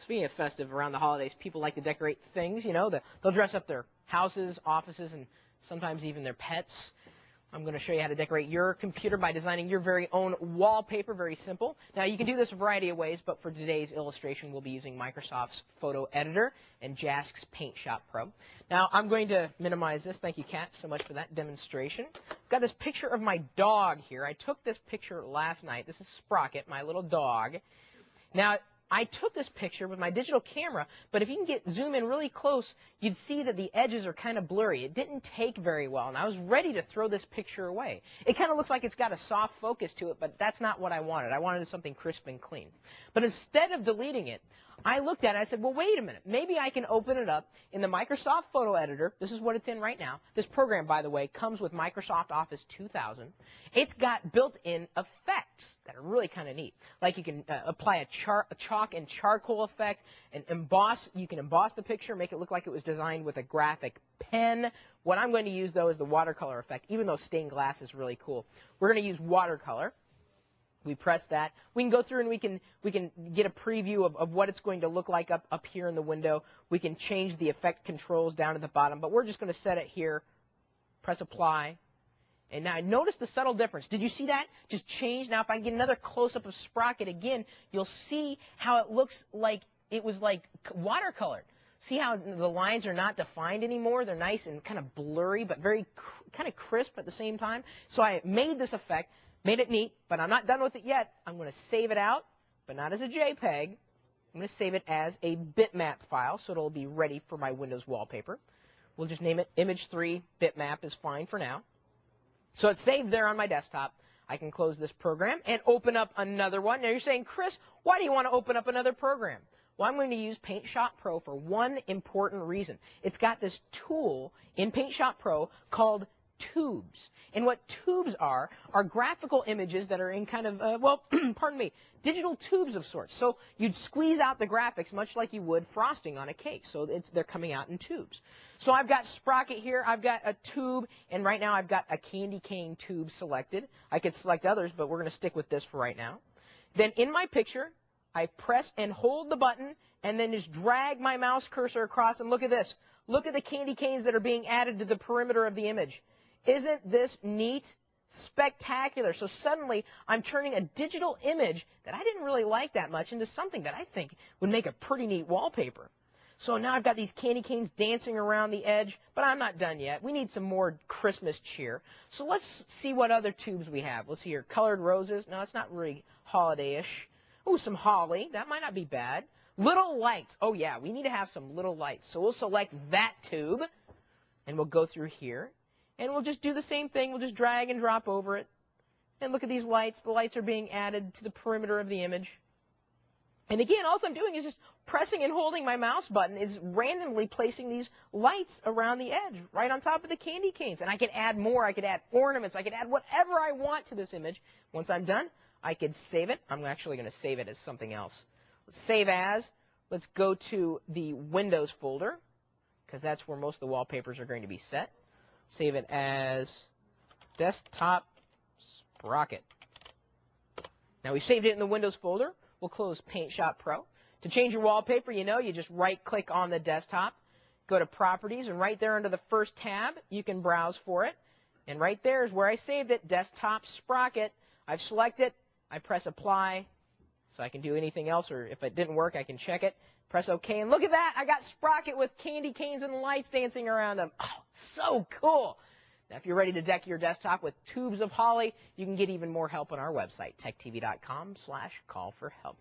Speaking of festive, around the holidays, people like to decorate things, you know. They'll dress up their houses, offices, and sometimes even their pets. I'm going to show you how to decorate your computer by designing your very own wallpaper. Very simple. Now, you can do this a variety of ways, but for today's illustration, we'll be using Microsoft's Photo Editor and Jask's Paint Shop Pro. Now, I'm going to minimize this. Thank you, Kat, so much for that demonstration. I've got this picture of my dog here. I took this picture last night. This is Sprocket, my little dog. Now, I took this picture with my digital camera, but if you can zoom in really close, you'd see that the edges are kind of blurry. It didn't take very well, and I was ready to throw this picture away. It kind of looks like it's got a soft focus to it, but that's not what I wanted. I wanted something crisp and clean. But instead of deleting it, I looked at it and I said, well, wait a minute. Maybe I can open it up in the Microsoft Photo Editor. This is what it's in right now. This program, by the way, comes with Microsoft Office 2000. It's got built-in effects that are really kind of neat. Like you can apply a chalk and charcoal effect and emboss. You can emboss the picture, make it look like it was designed with a graphic pen. What I'm going to use, though, is the watercolor effect, even though stained glass is really cool. We're going to use watercolor. We press that. We can go through and we can get a preview of what it's going to look like up here in the window. We can change the effect controls down at the bottom, but we're just going to set it here. Press apply. And now notice the subtle difference. Did you see that? Just change. Now if I get another close-up of Sprocket again, you'll see how it looks like it was like watercolored. See how the lines are not defined anymore? They're nice and kind of blurry, but very kind of crisp at the same time. So I made this effect. Made it neat, but I'm not done with it yet. I'm going to save it out, but not as a JPEG. I'm going to save it as a bitmap file, so it'll be ready for my Windows wallpaper. We'll just name it Image3 Bitmap is fine for now. So it's saved there on my desktop. I can close this program and open up another one. Now you're saying, Chris, why do you want to open up another program? Well, I'm going to use Paint Shop Pro for one important reason. It's got this tool in Paint Shop Pro called tubes. And what tubes are graphical images that are in kind of, well, pardon me, digital tubes of sorts. So you'd squeeze out the graphics much like you would frosting on a cake. So they're coming out in tubes. So I've got Sprocket here. I've got a tube. And right now I've got a candy cane tube selected. I could select others, but we're going to stick with this for right now. Then in my picture, I press and hold the button and then just drag my mouse cursor across. And look at this. Look at the candy canes that are being added to the perimeter of the image. Isn't this neat? Spectacular. So suddenly I'm turning a digital image that I didn't really like that much into something that I think would make a pretty neat wallpaper. So now I've got these candy canes dancing around the edge, but I'm not done yet. We need some more Christmas cheer. So let's see what other tubes we have. Let's see here. Colored roses. No, it's not really holiday-ish. Oh, some holly. That might not be bad. Little lights. Oh, yeah, we need to have some little lights. So we'll select that tube, and we'll go through here. And we'll just do the same thing. We'll just drag and drop over it. And look at these lights. The lights are being added to the perimeter of the image. And again, all I'm doing is just pressing and holding my mouse button is randomly placing these lights around the edge, right on top of the candy canes. And I can add more. I could add ornaments. I could add whatever I want to this image. Once I'm done, I could save it. I'm actually going to save it as something else. Let's save as. Let's go to the Windows folder, because that's where most of the wallpapers are going to be set. Save it as Desktop Sprocket. Now we saved it in the Windows folder. We'll close Paint Shop Pro. To change your wallpaper, you just right-click on the desktop, go to Properties, and right there under the first tab, you can browse for it. And right there is where I saved it, Desktop Sprocket. I've selected it. I press Apply, so I can do anything else, or if it didn't work, I can check it. Press OK, and look at that. I got Sprocket with candy canes and lights dancing around them. Oh, so cool. Now, if you're ready to deck your desktop with tubes of holly, you can get even more help on our website, techtv.com/call-for-help.